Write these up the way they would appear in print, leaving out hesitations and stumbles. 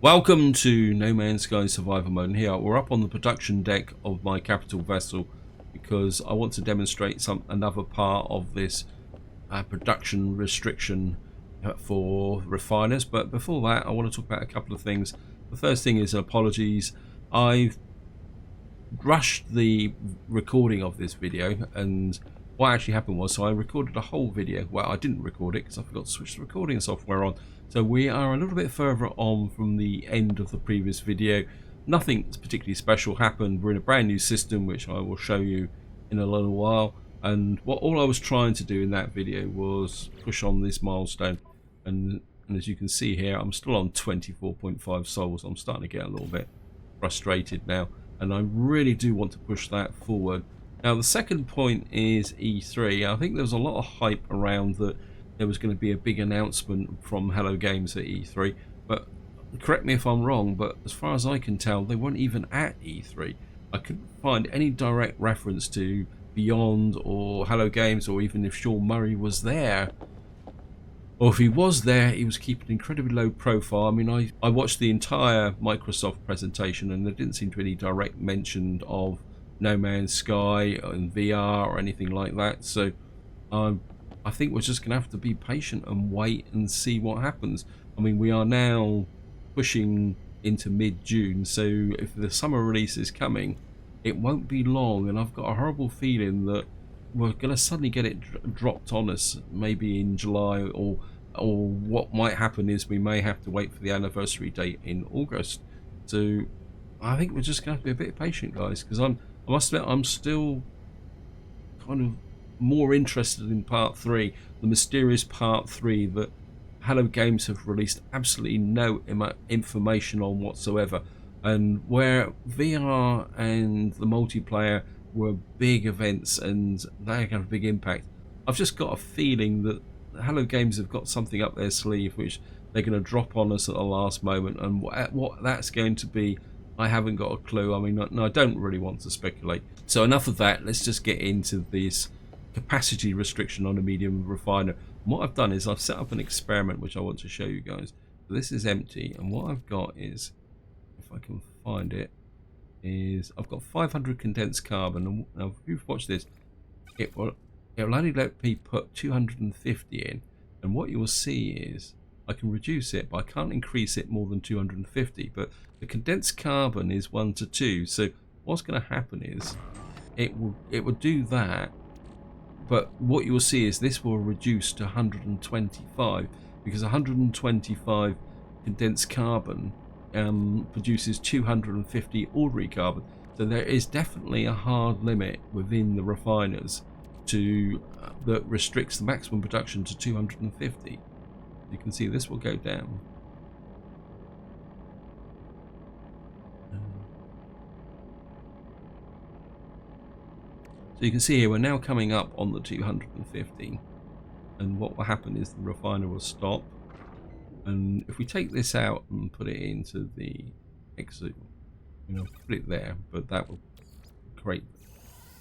Welcome to No Man's Sky Survival Mode, and here we're up on the production deck of my capital vessel because I want to demonstrate another part of this production restriction for refiners. But before that, I want to talk about a couple of things. The first thing is apologies. I've rushed the recording of this video, and what actually happened was, so I recorded a whole video. Well, I didn't record it because I forgot to switch the recording software on. So we are a little bit further on from the end of the previous video. Nothing particularly special happened. We're in a brand new system, which I will show you in a little while. And all I was trying to do in that video was push on this milestone. And as you can see here, I'm still on 24.5 souls. I'm starting to get a little bit frustrated now, and I really do want to push that forward. Now the second point is E3. I think there was a lot of hype around that there was going to be a big announcement from Hello Games at E3, but correct me if I'm wrong, but as far as I can tell, they weren't even at E3. I couldn't find any direct reference to Beyond or Hello Games, or even if Sean Murray was there. Or if he was there, he was keeping an incredibly low profile. I mean, I watched the entire Microsoft presentation, and there didn't seem to be any direct mention of No Man's Sky and VR or anything like that. So I think we're just going to have to be patient and wait and see what happens. I mean, we are now pushing into mid-June, so if the summer release is coming, it won't be long, and I've got a horrible feeling that we're going to suddenly get it dropped on us, maybe in July, or what might happen is we may have to wait for the anniversary date in August. So I think we're just going to have to be a bit patient, guys, because I must admit, I'm still kind of more interested in part 3, the mysterious part 3 that Hello Games have released absolutely no information on whatsoever, and where VR and the multiplayer were big events and they have a big impact. I've just got a feeling that Hello Games have got something up their sleeve which they're going to drop on us at the last moment, and what that's going to be, I haven't got a clue. I mean, I don't really want to speculate. So enough of that, let's just get into this capacity restriction on a medium refiner. And what I've done is I've set up an experiment which I want to show you guys. So this is empty, and what I've got is, if I can find it, is I've got 500 condensed carbon. And now if you've watched this, it will only let me put 250 in, and what you will see is I can reduce it, but I can't increase it more than 250. But the condensed carbon is 1 to 2, so what's going to happen is it will do that, but what you will see is this will reduce to 125, because 125 condensed carbon produces 250 ordinary carbon. So there is definitely a hard limit within the refiners to that restricts the maximum production to 250. You can see this will go down. So you can see here we're now coming up on the 250, and what will happen is the refiner will stop. And if we take this out and put it into the exit, put it there, but that will create,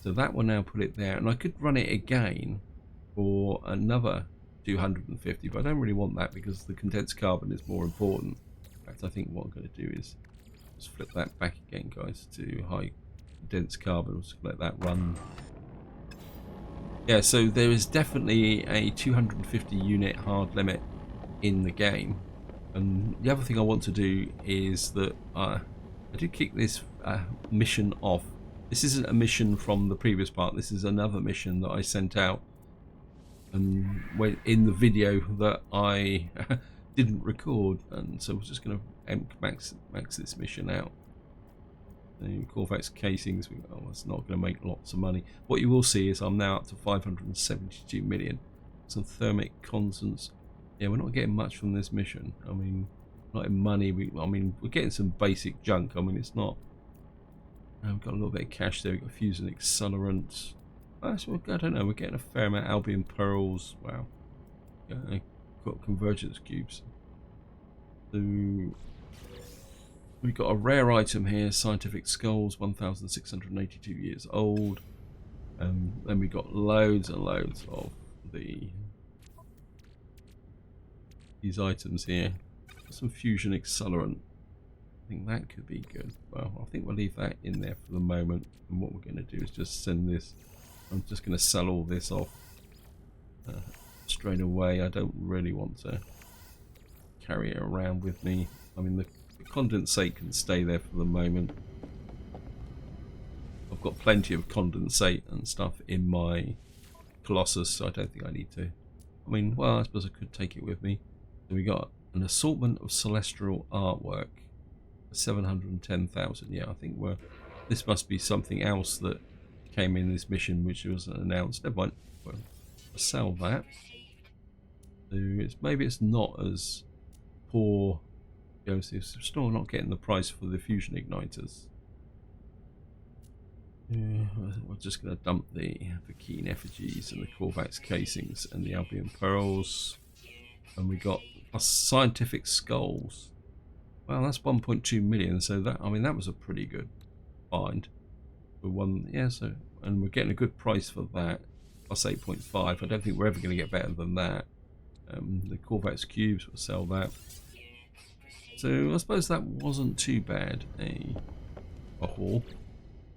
so that will now put it there, and I could run it again for another 250, but I don't really want that because the condensed carbon is more important. In fact, I think what I'm going to do is just flip that back again, guys, to high condensed carbon. Just let that run. Yeah, so there is definitely a 250 unit hard limit in the game. And the other thing I want to do is that I do kick this mission off. This isn't a mission from the previous part, this is another mission that I sent out, and in the video that I didn't record, and so we're just going to max this mission out. The Corvex casings, it's not going to make lots of money. What you will see is I'm now up to 572 million. Some thermic constants. Yeah, we're not getting much from this mission. I mean, not in money. I mean, we're getting some basic junk. I mean, it's not. We've got a little bit of cash there. We've got fusion accelerants. I don't know. We're getting a fair amount of Albion pearls. Wow. Yeah, got convergence cubes. So we've got a rare item here, scientific skulls, 1,682 years old. Then we got loads and loads of these items here. Some fusion accelerant. think that could be good. Well, I think we'll leave that in there for the moment. And what we're going to do is just send this. I'm just going to sell all this off straight away. I don't really want to carry it around with me. I mean, the condensate can stay there for the moment. I've got plenty of condensate and stuff in my Colossus, so I don't think I need to. I mean, well, I suppose I could take it with me. So we got an assortment of celestial artwork, 710,000. Yeah, I think this must be something else that came in this mission, which was announced. Never mind. Well, I'll sell that. So maybe it's not as poor. You know, so it's still not getting the price for the fusion igniters. Yeah, we're just going to dump the Vulkan effigies and the Korvax casings and the Albion pearls, and we got plus scientific skulls. Well, that's 1.2 million. So that, I mean, that was a pretty good find for one. Yeah, so and we're getting a good price for that. Plus 8.5. I don't think we're ever going to get better than that. The Korvax cubes, we'll sell that. So I suppose that wasn't too bad a haul.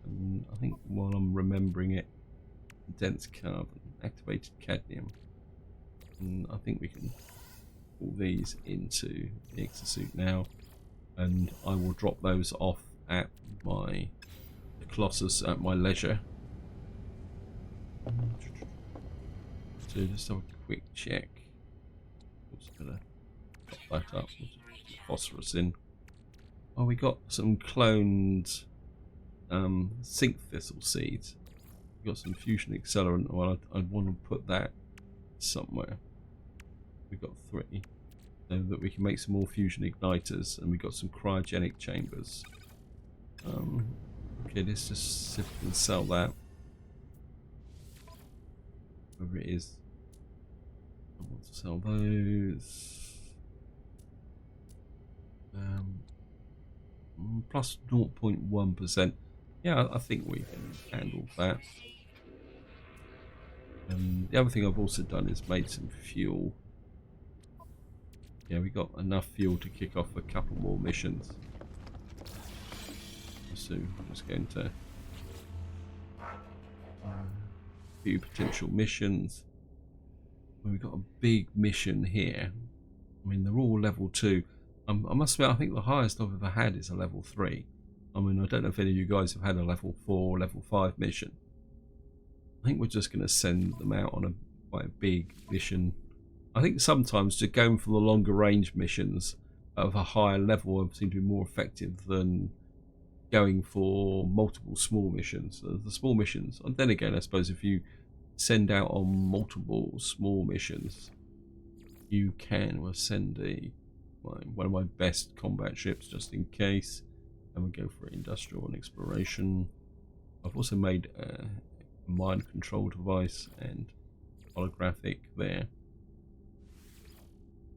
And I think while I'm remembering it, dense carbon, activated cadmium, and I think we can pull these into the exosuit now, and I will drop those off at the Colossus at my leisure. So just have a quick check. I'm just gonna pop that up. We'll just put the phosphorus in. Oh, we got some cloned sync thistle seeds. We've got some fusion accelerant. Well, I'd want to put that somewhere. We've got 3, so that we can make some more fusion igniters, and we've got some cryogenic chambers. Okay, let's just see if we can sell that. Whatever it is. I want to sell those. Plus 0.1%. Yeah, I think we can handle that. The other thing I've also done is made some fuel. Yeah, we got enough fuel to kick off a couple more missions. So I'm just going to few potential missions. We've got a big mission here. I mean, they're all level 2. I must admit, I think the highest I've ever had is a level 3. I mean, I don't know if any of you guys have had a level 4 or level 5 mission. I think we're just going to send them out on quite a big mission. I think sometimes just going for the longer range missions of a higher level seem to be more effective than going for multiple small missions. The small missions, and then again, I suppose if you send out on multiple small missions, you can. We'll send one of my best combat ships just in case, and we'll go for industrial and exploration. I've also made a mind control device and holographic there,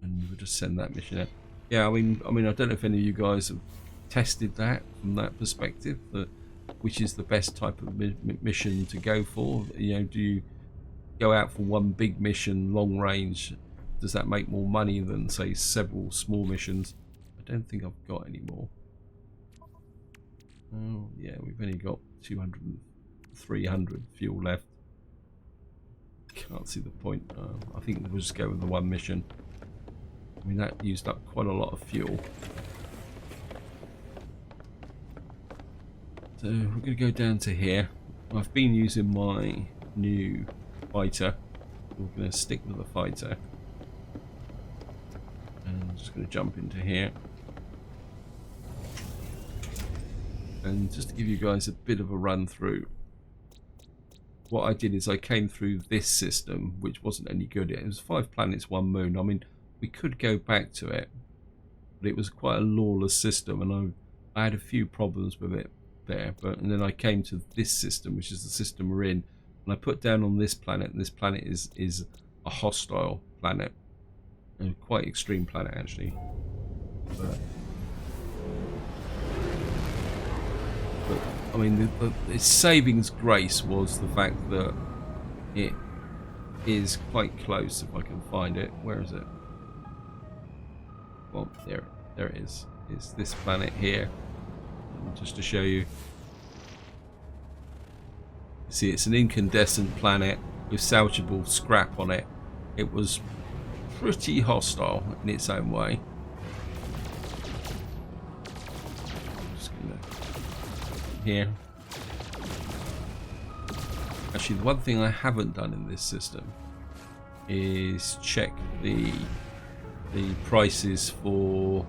and we'll just send that mission out. Yeah, I mean, I don't know if any of you guys have tested that from that perspective, which is the best type of mission to go for. You know, do you go out for one big mission, long range? Does that make more money than, say, several small missions? I don't think I've got any more. Oh, yeah, we've only got 200, 300 fuel left. Can't see the point. I think we'll just go with the one mission. I mean, that used up quite a lot of fuel. So we're going to go down to here. I've been using my new fighter. We're going to stick with the fighter. And I'm just going to jump into here. And just to give you guys a bit of a run through, what I did is I came through this system, which wasn't any good. It was 5 planets, 1 moon. I mean, we could go back to it, but it was quite a lawless system, and I had a few problems with it there. And then I came to this system, which is the system we're in, and I put down on this planet, and this planet is a hostile planet, a quite extreme planet actually. But I mean, its savings grace was the fact that it is quite close. If I can find it, where is it? Well, there it is. is this planet here. And just to show you. See, it's an incandescent planet with salvageable scrap on it. It was pretty hostile in its own way. Just gonna here. Actually, the one thing I haven't done in this system is check the prices for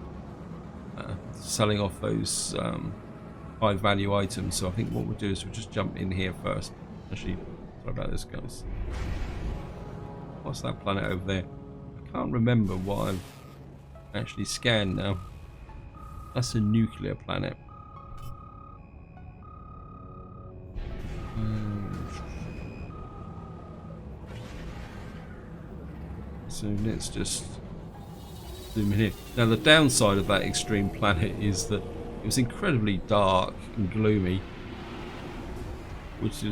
selling off those high value items. So I think what we'll do is we'll just jump in here first. Actually, sorry about this, guys. What's that planet over there? I can't remember what I've actually scanned now. That's a nuclear planet. So let's just zoom in here. Now the downside of that extreme planet is that it was incredibly dark and gloomy, which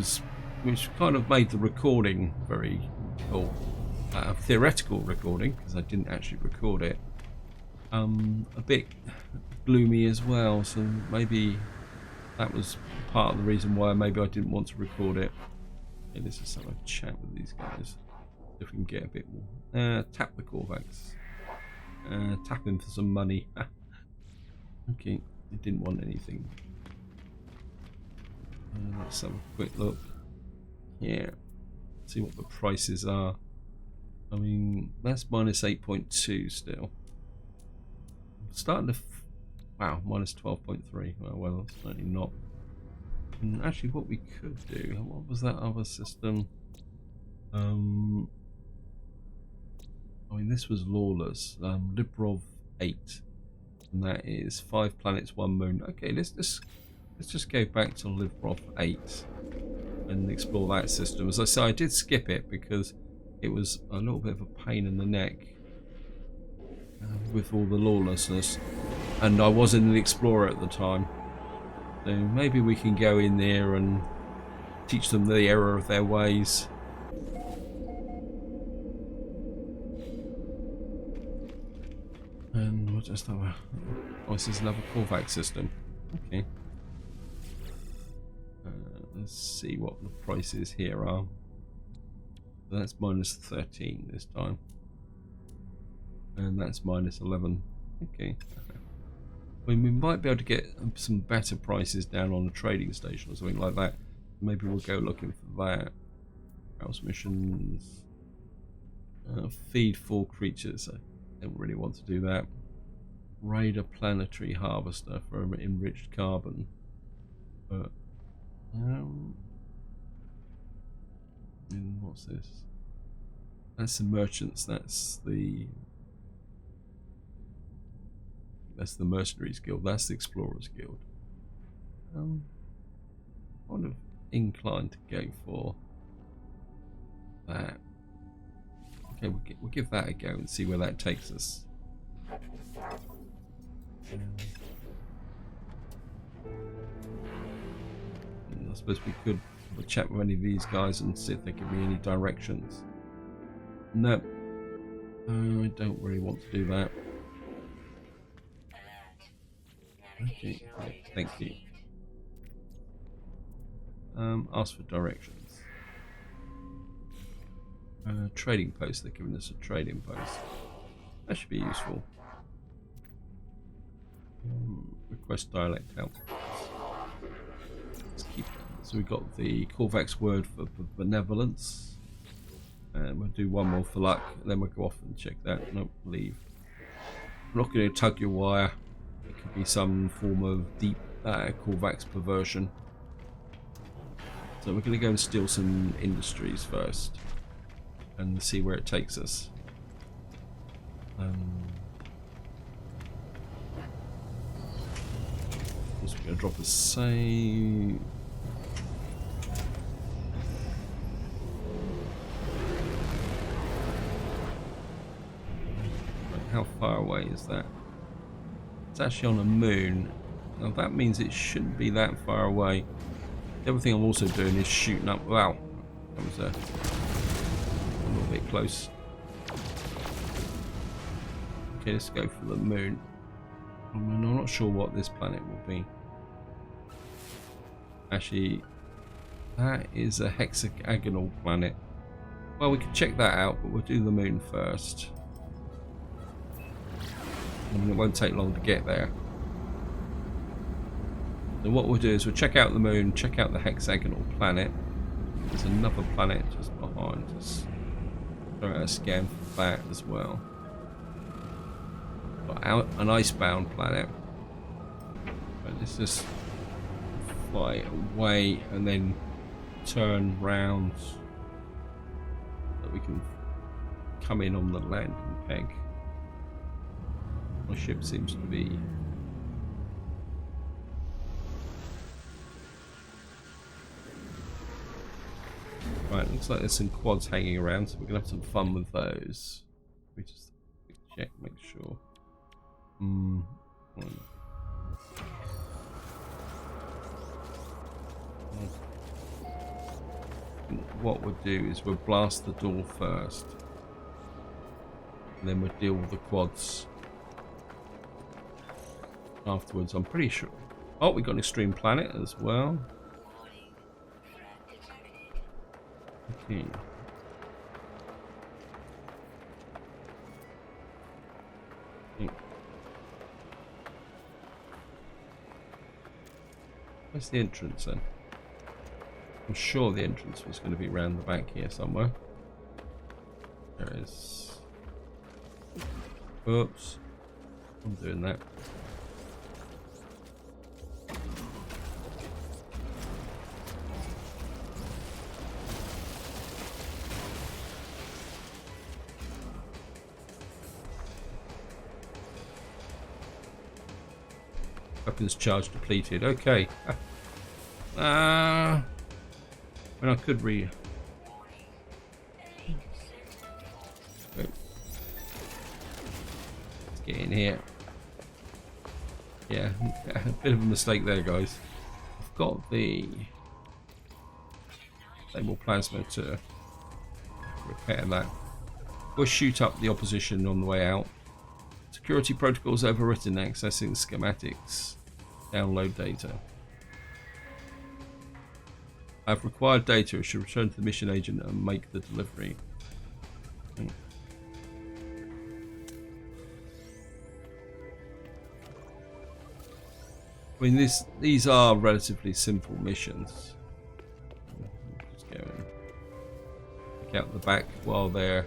kind of made the recording very theoretical recording, because I didn't actually record it, a bit gloomy as well. So maybe that was part of the reason why maybe I didn't want to record it. Okay, let's just have a chat with these guys. If we can get a bit more. Tap the Corvax. Tap him for some money. Okay, he didn't want anything. Let's have a quick look. Yeah, see what the prices are. I mean, that's minus 8.2 still. Starting to. Wow, minus 12.3. Well, certainly not. And actually, what we could do. What was that other system? I mean, this was lawless. Librov 8, and that is 5 planets, 1 moon. Okay, let's just go back to Librov 8 and explore that system. As I say, I did skip it because it was a little bit of a pain in the neck with all the lawlessness, and I wasn't an explorer at the time. So maybe we can go in there and teach them the error of their ways. And we'll just have a... Oh, this is another Corvax system. Okay. Let's see what the prices here are. That's minus 13 this time. And that's minus 11. Okay. I mean, we might be able to get some better prices down on a trading station or something like that. Maybe we'll go looking for that. House missions. Feed 4 creatures. Don't really want to do that. Raid a planetary harvester for enriched carbon. But and what's this? That's the merchants. That's the mercenaries guild. That's the explorers guild. Kind of inclined to go for that. Okay, we'll give that a go and see where that takes us. I suppose we could have a chat with any of these guys and see if they give me any directions. No, I don't really want to do that. Okay, thank you. Ask for directions. Trading post. They're giving us a trading post. That should be useful. Request dialect help. Let's keep that. So we've got the Corvax word for benevolence. And we'll do one more for luck. Then we'll go off and check that. Nope, leave. I'm not going to tug your wire. It could be some form of deep Corvax perversion. So we're going to go and steal some industries first and see where it takes us. Also we're going to drop a save. How far away is that? It's actually on a moon. Now that means it shouldn't be that far away. The other thing I'm also doing is shooting up. Wow, that was a little bit close. Okay, let's go for the moon. I mean, I'm not sure what this planet will be. Actually, that is a hexagonal planet. Well, we can check that out, but we'll do the moon first. I mean, it won't take long to get there. So what we'll do is we'll check out the moon, check out the hexagonal planet. There's another planet just behind us. Throw out a scan for that as well. Got out an icebound planet. But let's just fly away and then turn round so we can come in on the landing peg. My ship seems to be right. Looks like there's some quads hanging around, so we're gonna have some fun with those. We just check, make sure. What we'll do is we'll blast the door first, and then we'll deal with the quads afterwards. I'm pretty sure. Oh, we got an extreme planet as well. Okay. Where's the entrance then? I'm sure the entrance was going to be around the back here somewhere. There it is. Oops. I'm doing that. Weapons charge depleted. Okay. When I could let's get in here. Yeah, a bit of a mistake there, guys. I've got the stable plasma to repair that. We'll shoot up the opposition on the way out. Security protocols overwritten. Accessing schematics. Download data. I've required data. I should return to the mission agent and make the delivery. I mean, these are relatively simple missions. Just go and check out the back while they're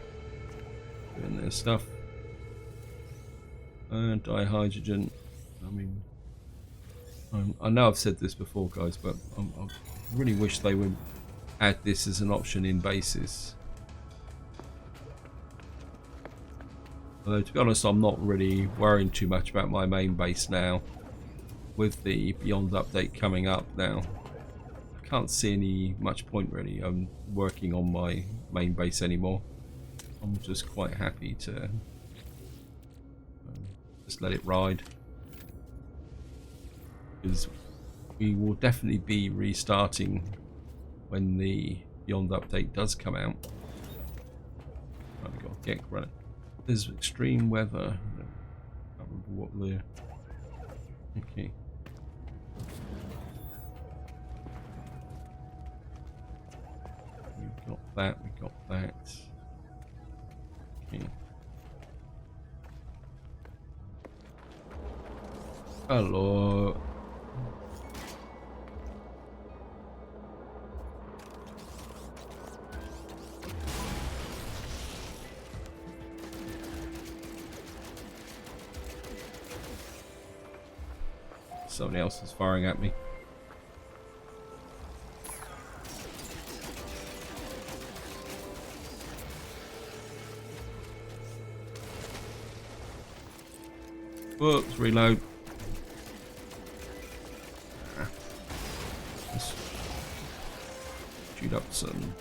doing their stuff. Dihydrogen. I mean, I know I've said this before, guys, but I really wish they would add this as an option in bases. Although, to be honest, I'm not really worrying too much about my main base now. With the Beyond update coming up now, I can't see any much point really. I'm working on my main base anymore. I'm just quite happy to just let it ride. Because we will definitely be restarting when the Beyond update does come out. Right, we've got to get running. There's extreme weather. I can't remember what the. Okay. We've got that. We got that. Okay. Hello. Somebody else is firing at me. Whoops, reload. Let's shoot up some.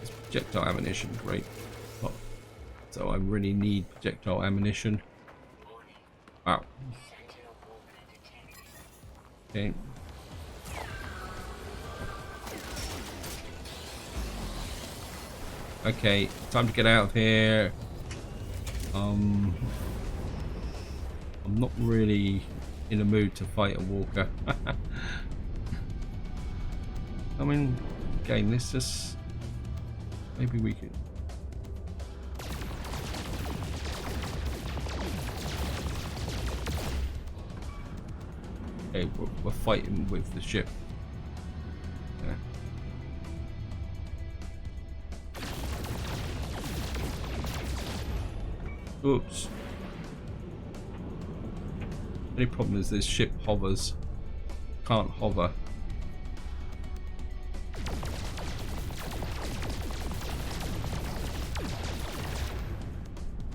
It's projectile ammunition, great. Oh. So I really need projectile ammunition. Wow. Okay. Okay, time to get out of here. I'm not really in a mood to fight a walker. I mean, again, this just maybe we could. Okay, we're fighting with the ship. Yeah. Oops. The only problem is this ship hovers. Can't hover.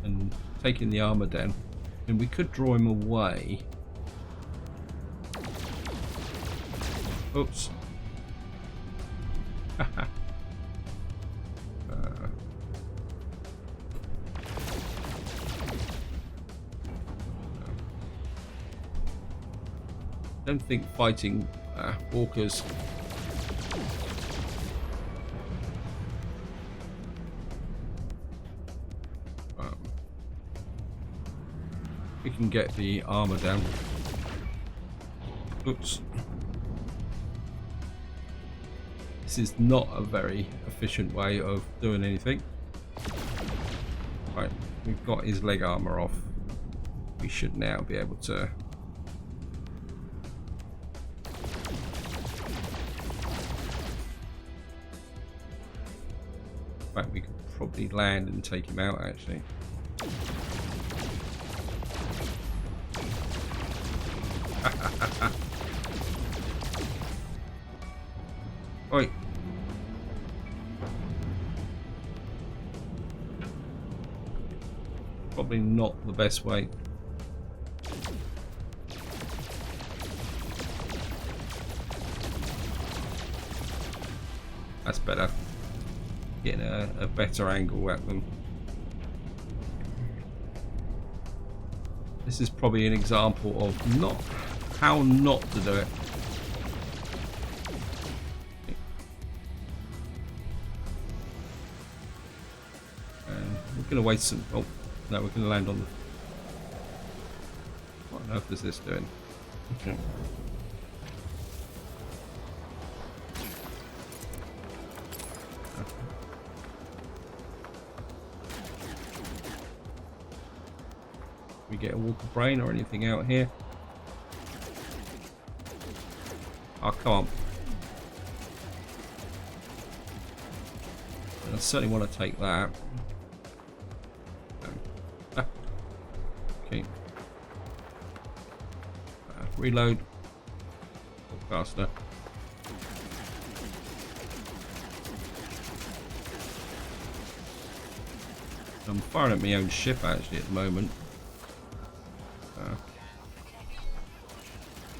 And taking the armor down. And we could draw him away. Oops. I don't think fighting walkers we can get the armor down. Oops. This is not a very efficient way of doing anything. Right, we've got his leg armor off. We should now be able to we could probably land and take him out actually. Oi. Probably not the best way. That's better. Getting a better angle at them. This is probably an example of how not to do it. And we're going to waste some. Oh no, we're going to land on the. What on earth is this doing? Okay. We get a walker brain or anything out here? Oh, come on. I certainly want to take that. Okay. Reload. Faster. I'm firing at my own ship actually at the moment.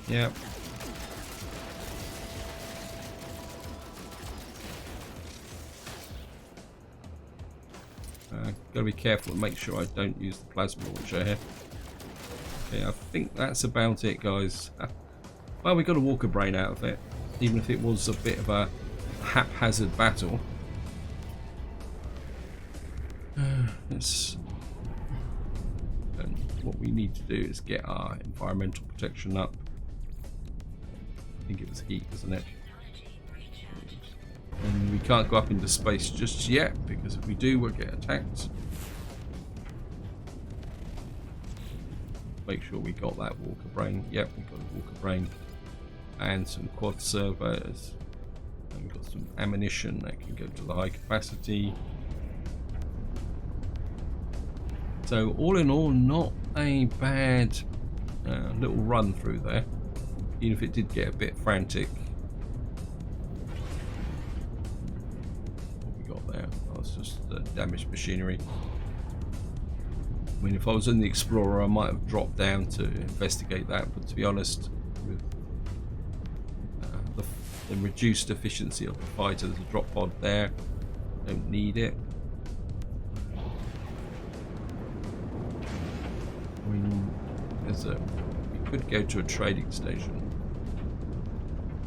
Yep. Gotta be careful and make sure I don't use the plasma launcher here. Okay, I think that's about it, guys. Well, we got a walker brain out of it, even if it was a bit of a haphazard battle. And what we need to do is get our environmental protection up. I think it was heat, isn't it? And we can't go up into space just yet, because if we do, we'll get attacked. Make sure we got that walker brain. Yep, we got a walker brain. And some quad servos. And we've got some ammunition that can go to the high capacity. So all in all, not a bad little run through there. Even if it did get a bit frantic. What we got there? Oh, it's just damaged machinery. I mean, if I was in the Explorer, I might have dropped down to investigate that. But to be honest, with the reduced efficiency of the fighter, there's a drop pod there. Don't need it. I mean, we could go to a trading station.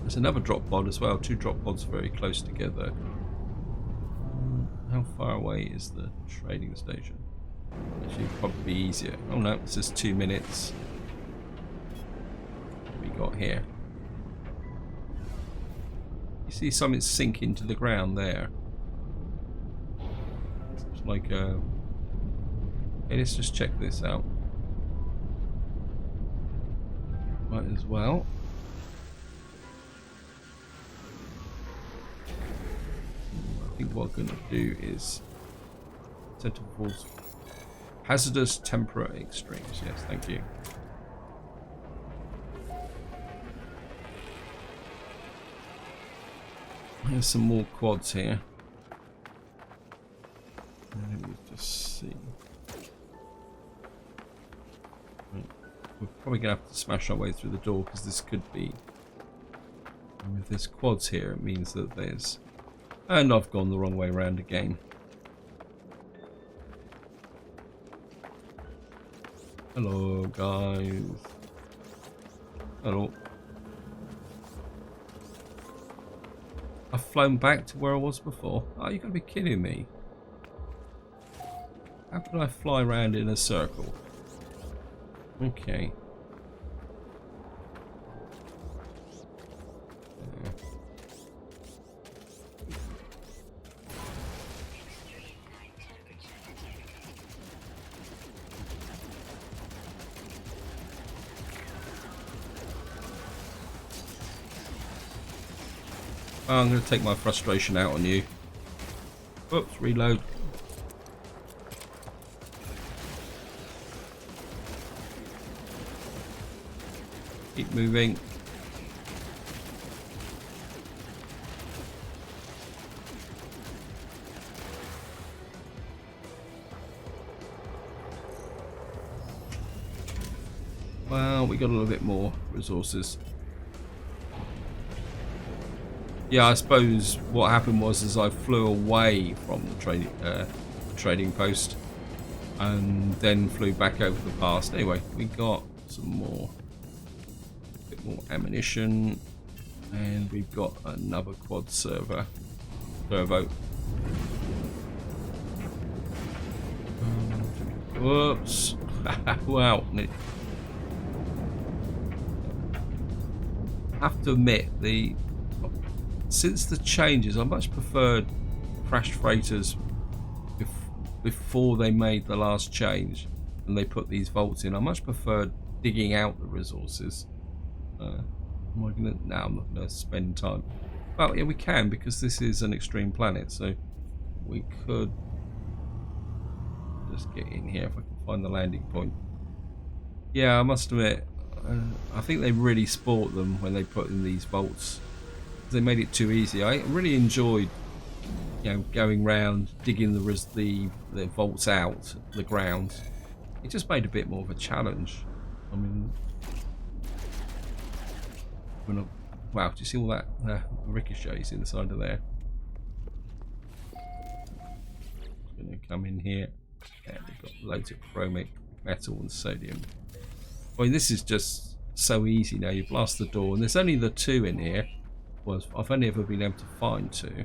There's another drop pod as well. Two drop pods very close together. how far away is the trading station? Actually, probably be easier. Oh no, it's just 2 minutes. What we got here? You see something sink into the ground there. It's like a... Okay, let's just check this out. Might as well. I think what I'm going to do is selectable hazardous temperature extremes. Yes, thank you. There's some more quads here. Let me just see. Right. We're probably going to have to smash our way through the door because this could be... And if there's quads here, it means that there's... And I've gone the wrong way around again. Hello, guys. Hello. I've flown back to where I was before. Oh, you gotta be kidding me. How can I fly around in a circle? Okay. Oh, I'm going to take my frustration out on you. Oops, reload. Keep moving. Well, we got a little bit more resources. Yeah, I suppose what happened was I flew away from the trading post and then flew back over the pass. Anyway, we got some more, a bit more ammunition, and we've got another quad servo. Whoops! Wow. I have to admit, since the changes, I much preferred crashed freighters before they made the last change and they put these vaults in. I much preferred digging out the resources. Am I gonna? No, I'm not going to spend time. Well, yeah, we can because this is an extreme planet, so we could just get in here if I can find the landing point. Yeah, I must admit, I think they really sport them when they put in these vaults. They made it too easy. I really enjoyed, going round digging the vaults out the ground. It just made a bit more of a challenge. I mean, wow! Do you see all that ricochets inside of there? I'm going to come in here, and we've got loads of chromic metal and sodium. I mean, this is just so easy now. You blast the door, and there's only the two in here. I've only ever been able to find two.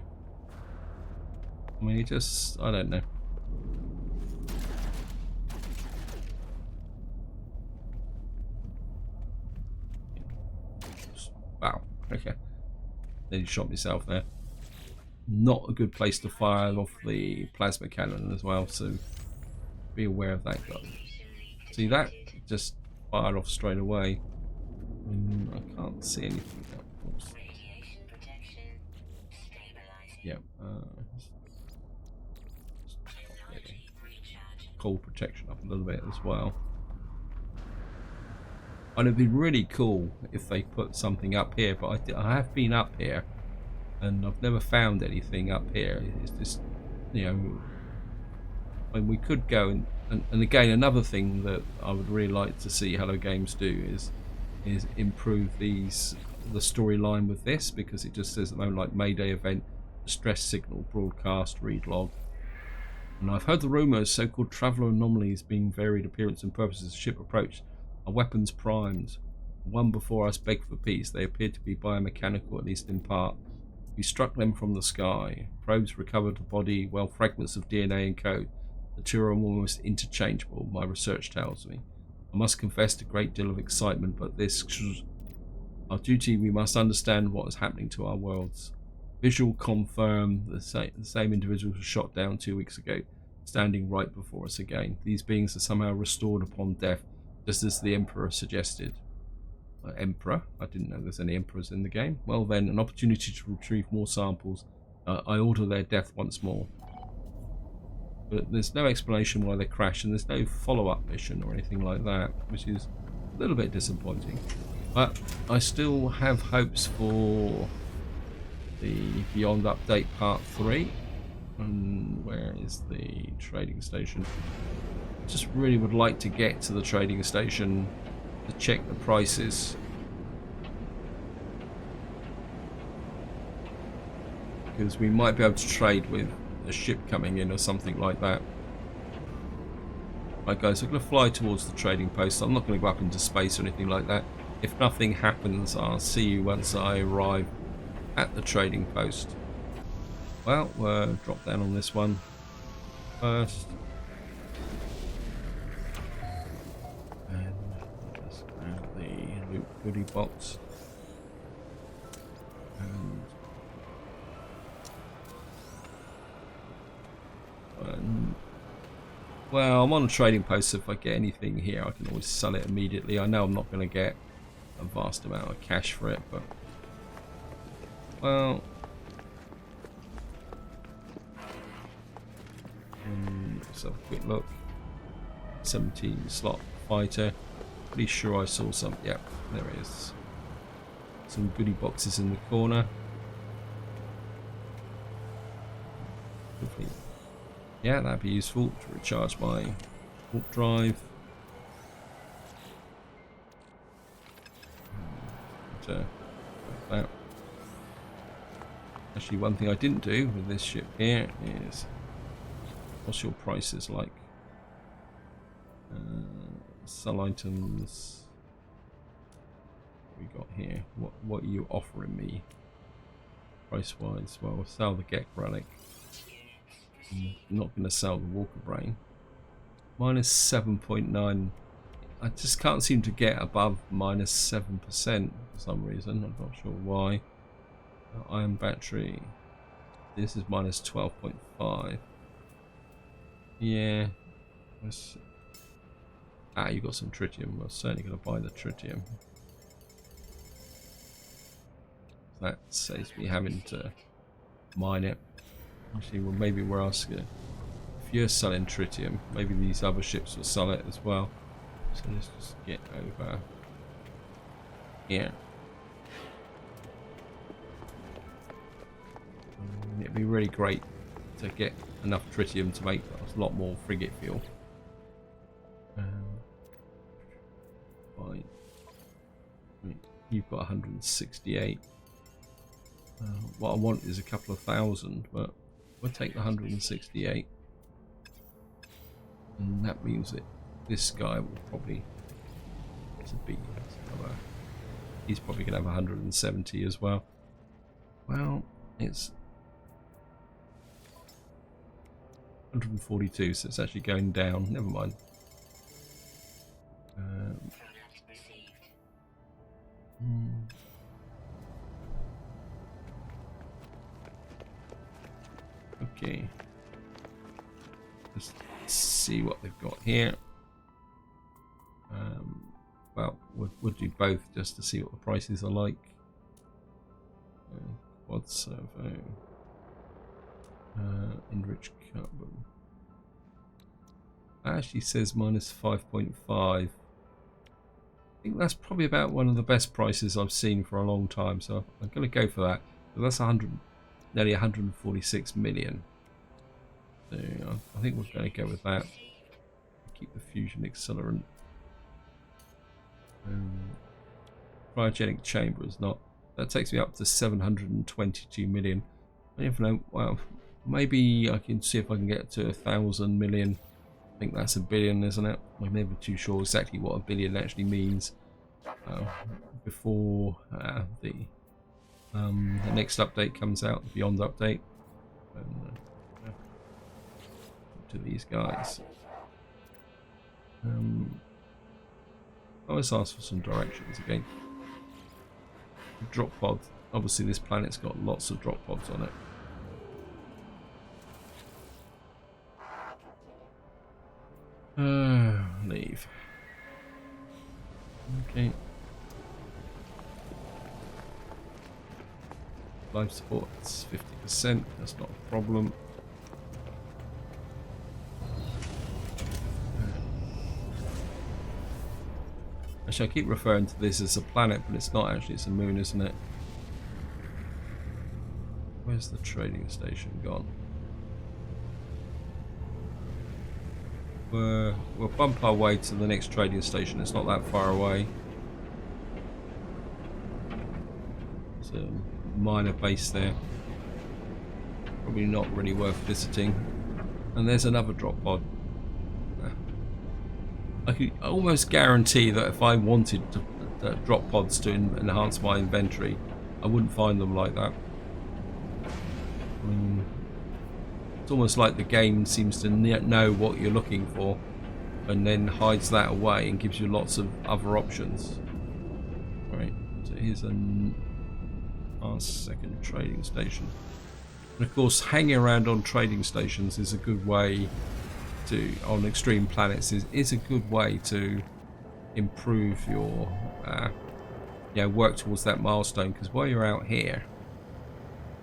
I mean, I don't know. Wow, okay. Nearly shot myself there. Not a good place to fire off the plasma cannon as well, so be aware of that, guys. See that? Just fired off straight away. I can't see anything now. Oops. Yeah. Cold protection up a little bit as well. And it'd be really cool if they put something up here, but I have been up here and I've never found anything up here. It's just, when we could go and again, another thing that I would really like to see Hello Games do is improve the storyline with this, because it just says at the moment like Mayday event, distress signal, broadcast, read log. And I've heard the rumours so-called traveller anomalies being varied appearance and purposes. Ship approached, our weapons primed. One before us begged for peace. They appeared to be biomechanical, at least in part. We struck them from the sky. Probes recovered the body, while fragments of DNA and code. The two are almost interchangeable, my research tells me. I must confess to a great deal of excitement, but this is our duty. We must understand what is happening to our worlds. Visual confirm the same individuals were shot down 2 weeks ago, standing right before us again. These beings are somehow restored upon death, just as the Emperor suggested. Emperor? I didn't know there's any Emperors in the game. Well then, an opportunity to retrieve more samples. I order their death once more. But there's no explanation why they crashed, and there's no follow-up mission or anything like that, which is a little bit disappointing. But I still have hopes for the Beyond Update Part 3. And where is the trading station? Just really would like to get to the trading station to check the prices. Because we might be able to trade with a ship coming in or something like that. Right guys, I'm going to fly towards the trading post. I'm not going to go up into space or anything like that. If nothing happens, I'll see you once I arrive at the trading post. Well, we'll drop down on this one first. And let's grab the loot goodie box. And well, I'm on a trading post, so if I get anything here, I can always sell it immediately. I know I'm not going to get a vast amount of cash for it, but well, let's have a quick look. 17 slot fighter. Pretty sure I saw some. Yep, there it is. Some goodie boxes in the corner. Hopefully, yeah, that'd be useful to recharge my warp drive. That. Actually, one thing I didn't do with this ship here is, what's your prices like? Sell items. What we got here? What are you offering me? Price wise, well, sell the Gek relic. I'm not going to sell the Walker Brain. Minus 7.9. I just can't seem to get above minus 7% for some reason. I'm not sure why. Iron battery. This is minus 12.5. Yeah. You got some tritium. We're certainly going to buy the tritium. That saves me having to mine it. Actually, well, maybe we're asking. If you're selling tritium, maybe these other ships will sell it as well. So let's just get over here. It'd be really great to get enough tritium to make a lot more frigate fuel. Fine. You've got 168. What I want is a couple of thousand, but we'll take the 168. And that means that this guy will probably, he's probably going to have 170 as well. Well, it's 142, so it's actually going down. Never mind. Okay. Let's see what they've got here. Well, we'll do both just to see what the prices are like. Quad servo. Enriched carbon. That actually says minus 5.5. I think that's probably about one of the best prices I've seen for a long time, so I'm going to go for that. But that's nearly 146 million. So I think we're going to go with that. Keep the fusion accelerant. Cryogenic chamber is not. That takes me up to 722 million. I don't know. Well, maybe I can see if I can get to 1,000 million. I think that's a billion, isn't it? I'm never too sure exactly what a billion actually means. Before the The next update comes out, the Beyond update. And, to these guys. I always ask for some directions again. Drop pod. Obviously, this planet's got lots of drop pods on it. Leave. Okay. Life support, it's 50%. That's not a problem. Actually, I keep referring to this as a planet, but it's not actually. It's a moon, isn't it? Where's the trading station gone? We'll bump our way to the next trading station. It's not that far away. It's a minor base there. Probably not really worth visiting. And there's another drop pod. I could almost guarantee that if I wanted to drop pods to enhance my inventory, I wouldn't find them like that. It's almost like the game seems to know what you're looking for and then hides that away and gives you lots of other options. Right, so here's our second trading station. And of course, hanging around on trading stations is a good way to, on extreme planets, is a good way to improve your work towards that milestone, because while you're out here,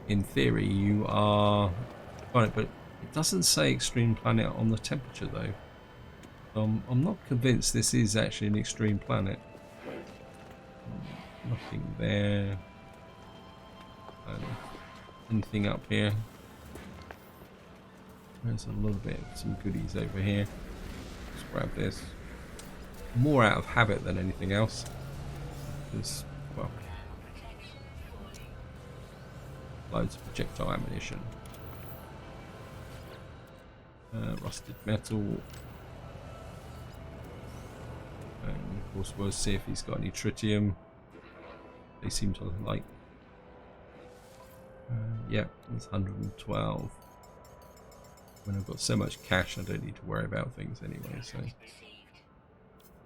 in theory, you are fine, but it doesn't say extreme planet on the temperature though. I'm not convinced this is actually an extreme planet. Nothing there. Anything up here? There's a little bit of some goodies over here. Let's grab this. More out of habit than anything else. Because, well, loads of projectile ammunition. Rusted metal. And of course we'll see if he's got any tritium. They seem to like. Yeah, it's 112. When I've got so much cash, I don't need to worry about things anyway. So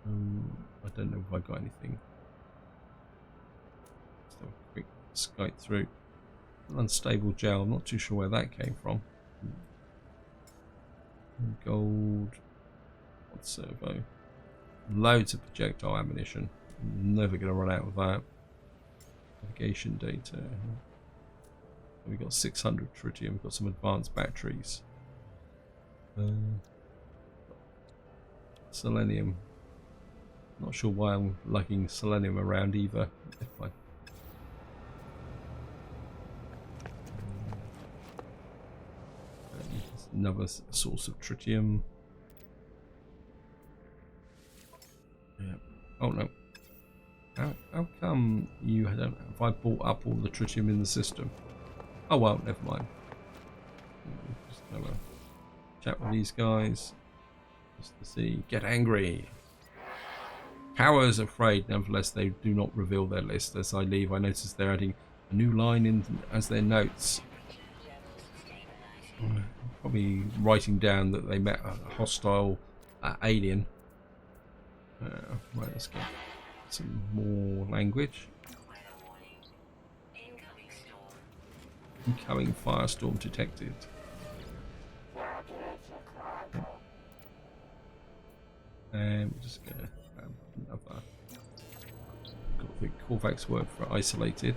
I don't know if I got anything. Just have a quick skype through. Unstable gel. I'm not too sure where that came from. Gold. What servo? Loads of projectile ammunition. I'm never going to run out of that. Navigation data. We've got 600 tritium. We've got some advanced batteries. Selenium. Not sure why I'm lugging selenium around either. Fine. Another source of tritium. Yeah. Oh no. How come you don't? Have I bought up all the tritium in the system? Oh well, never mind. Just have a chat with these guys. Just to see. Get angry. Power is afraid. Nevertheless, they do not reveal their list. As I leave, I notice they're adding a new line in as their notes. Probably writing down that they met a hostile alien. Right, let's get some more language. Incoming firestorm detected. And we're just gonna have another. Got the Corvax word for isolated.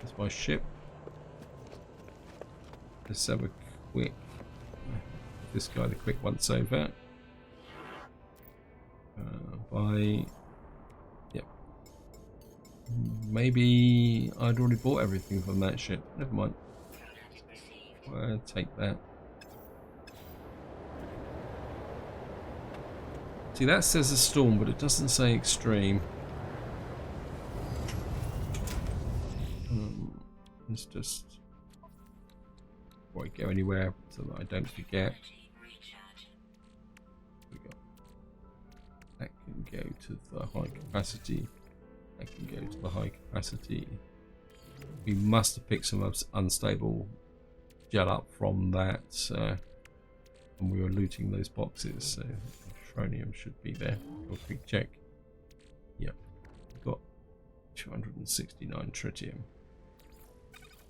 That's my ship. Let's have a quick. This guy, the quick once over. By. Yep. Maybe I'd already bought everything from that ship. Never mind. I'll take that. See, that says a storm, but it doesn't say extreme. It's just before I go anywhere so that I don't forget. We got that can go to the high capacity That can go to the high capacity. We must have picked some unstable gel up from that, and we were looting those boxes, so tronium should be there. A quick check. Yep, we've got 269 tritium.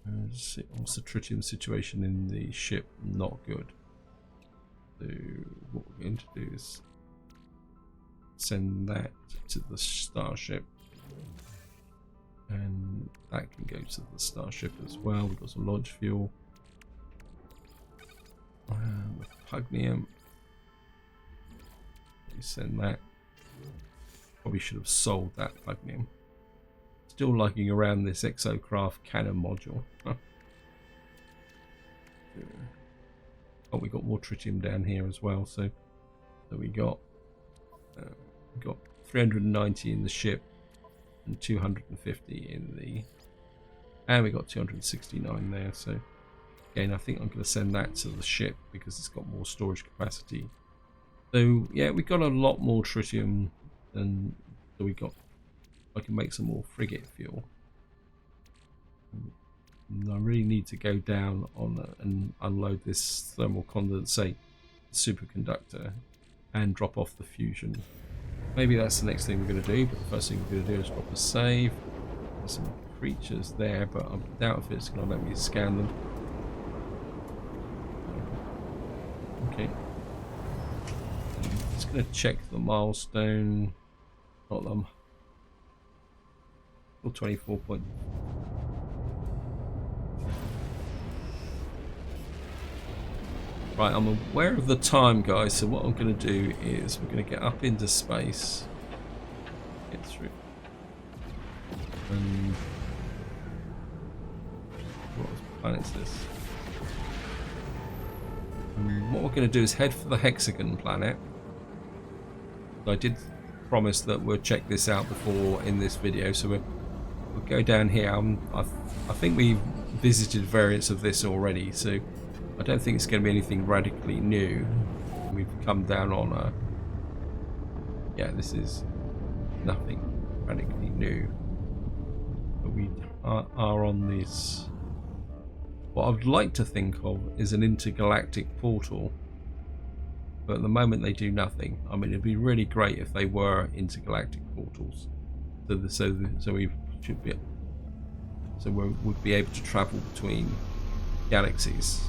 Let's see, what's the tritium situation in the ship? Not good. So what we're going to do is send that to the starship, and that can go to the starship as well. We've got some launch fuel. The pugnium, we send that. Probably should have sold that pugnium. Still lugging around this exocraft cannon module. Huh. Oh, we got more tritium down here as well. So we got 390 in the ship and 250 in the, and we got 269 there. So again, I think I'm going to send that to the ship because it's got more storage capacity. So yeah, we got a lot more tritium than we got. I can make some more frigate fuel. And I really need to go down on and unload this thermal condensate superconductor and drop off the fusion. Maybe that's the next thing we're going to do, but the first thing we're going to do is drop a save. There's some creatures there, but I doubt if it's going to let me scan them. Okay. I'm just going to check the milestone. Not them. 24 point. Right, I'm aware of the time, guys, so what I'm going to do is we're going to get up into space. Get through. And what planet is this? And what we're going to do is head for the hexagon planet. I did promise that we'll check this out before in this video, so we'll go down here. I think we've visited variants of this already, so I don't think it's going to be anything radically new. We've come down on a... Yeah, this is nothing radically new. But we are on this... What I would like to think of is an intergalactic portal. But at the moment they do nothing. I mean, it'd be really great if they were intergalactic portals. So we should be... So we would be able to travel between galaxies.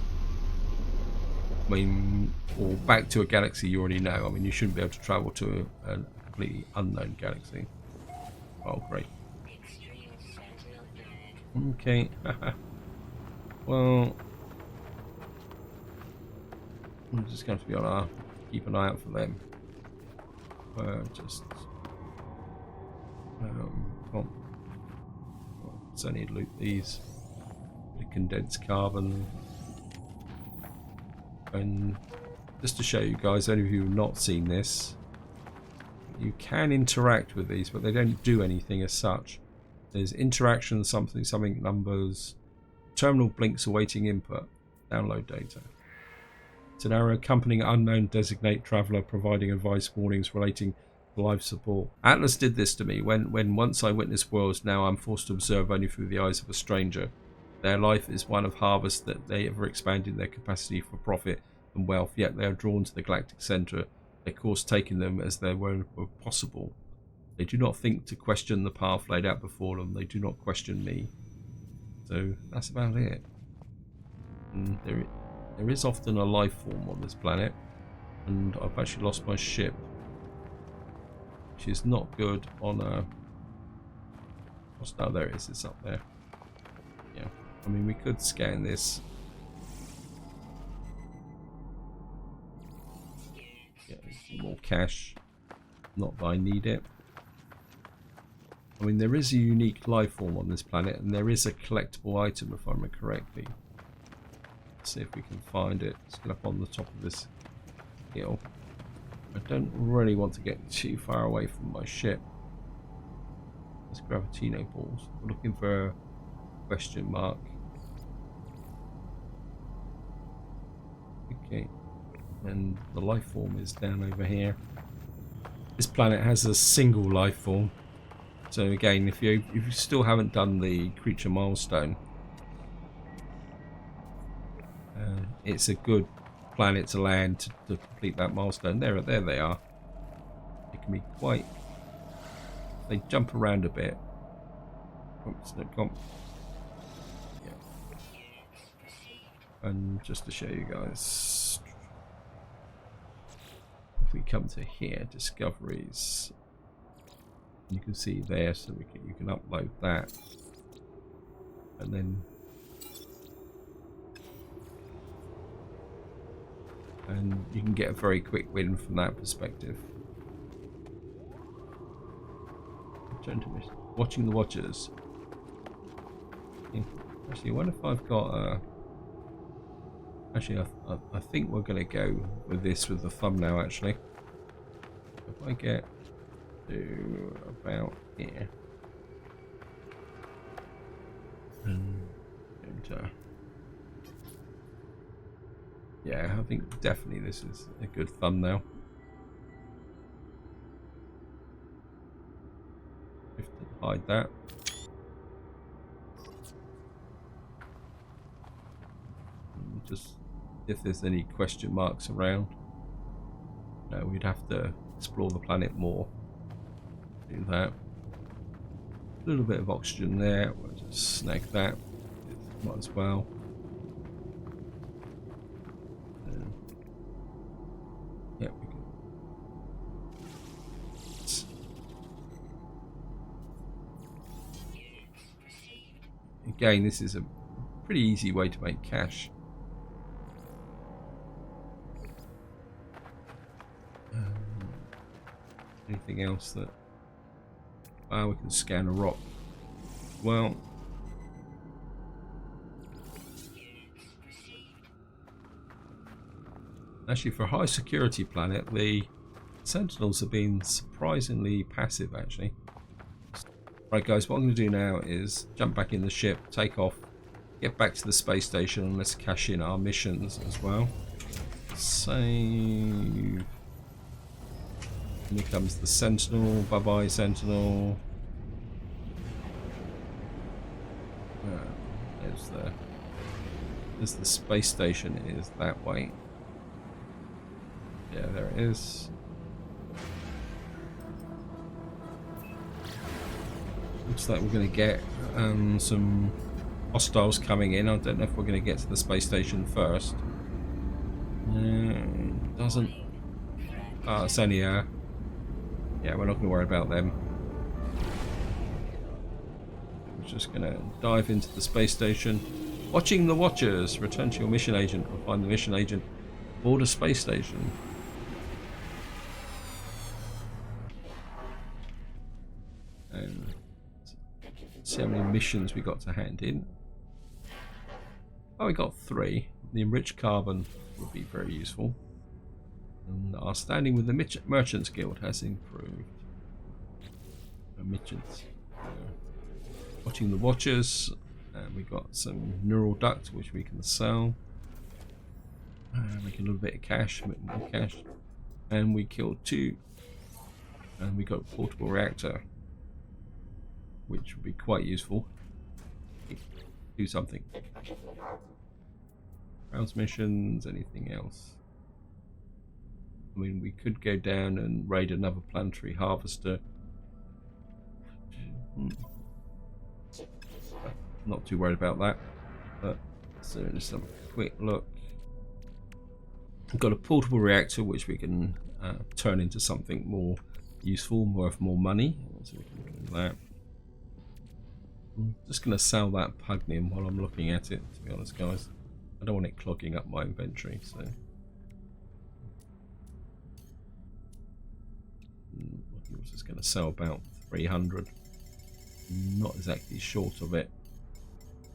I mean, or back to a galaxy you already know. I mean, you shouldn't be able to travel to a completely unknown galaxy. Oh, great. Okay. Well, we're just going to be on our... Keep an eye out for them. Just... so I need to loot these. The condensed carbon. And just to show you guys, any of you who have not seen this, you can interact with these, but they don't do anything as such. There's interaction, something numbers. Terminal blinks awaiting input. Download data. It's an arrow accompanying unknown designate traveller providing advice warnings relating to life support. Atlas did this to me when once I witnessed worlds, now I'm forced to observe only through the eyes of a stranger. Their life is one of harvest that they ever expanded their capacity for profit and wealth, yet they are drawn to the galactic centre, their course taking them as they were possible. They do not think to question the path laid out before them. They do not question me. So that's about it. And there is often a life form on this planet, and I've actually lost my ship, which is not good on a... Oh, there it is. It's up there. Yeah. I mean, we could scan this. Get some more cash. Not that I need it. I mean, there is a unique life form on this planet, and there is a collectible item, if I remember correctly. Let's see if we can find it. Let's get up on the top of this hill. I don't really want to get too far away from my ship. Let's gravitino balls. We're looking for a question mark. Okay. And the life form is down over here. This planet has a single life form. So again, if you still haven't done the creature milestone, it's a good planet to land to complete that milestone. There they are. It can be quite. They jump around a bit. Yeah. And just to show you guys, if we come to here, discoveries, you can see there, so you can upload that, and then you can get a very quick win from that perspective. Watching the watchers. Yeah. Actually, what if I've got a... Actually, I think we're going to go with this with the thumbnail, actually. If I get to about here. And yeah, I think definitely this is a good thumbnail. If to hide that. And just if there's any question marks around, we'd have to explore the planet more. Do that. A little bit of oxygen there. We'll just snag that. Might as well. Yeah, we can. Again, this is a pretty easy way to make cash. Anything else that... we can scan a rock. Well... Actually, for a high security planet, the Sentinels have been surprisingly passive, actually. Right, guys, what I'm going to do now is jump back in the ship, take off, get back to the space station, and let's cash in our missions as well. Save. And here comes the Sentinel. Bye-bye, Sentinel. There's the space station is that way. Yeah, there it is. Looks like we're going to get some hostiles coming in. I don't know if we're going to get to the space station first. Doesn't. It's only yeah, we're not going to worry about them. We're just going to dive into the space station. Watching the watchers. Return to your mission agent or find the mission agent aboard a space station. And see how many missions we got to hand in. Oh, we got 3. The enriched carbon would be very useful. And our standing with the Merchants Guild has improved. Merchants. Watching the watchers. And we got some neural duct which we can sell. Make a little bit of cash, a bit more cash. And we killed 2. And we got a portable reactor, which would be quite useful. Do something. Rounds missions, anything else? I mean, we could go down and raid another planetary harvester. Not too worried about that. But so just have a quick look. We've got a portable reactor which we can turn into something more useful, worth more money. So we can do that. I'm just going to sell that Pugnium while I'm looking at it, to be honest, guys. I don't want it clogging up my inventory, so... I was just going to sell about 300. Not exactly short of it.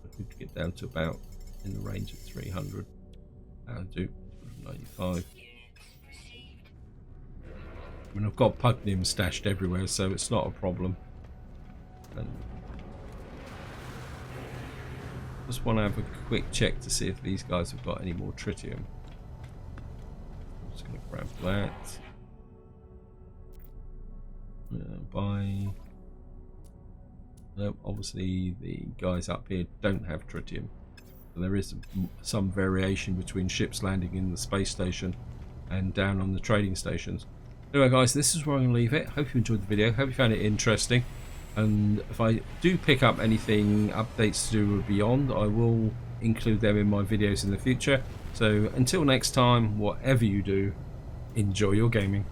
I could get down to about in the range of 300. I'll do 95. I mean, I've got Pugnium stashed everywhere, so it's not a problem. And just want to have a quick check to see if these guys have got any more tritium. I'm just going to grab that. Buy. Obviously the guys up here don't have tritium. So there is some variation between ships landing in the space station and down on the trading stations. Anyway guys, this is where I'm going to leave it. Hope you enjoyed the video, hope you found it interesting, and if I do pick up anything, updates to do with Beyond, I will include them in my videos in the future. So until next time, whatever you do, enjoy your gaming.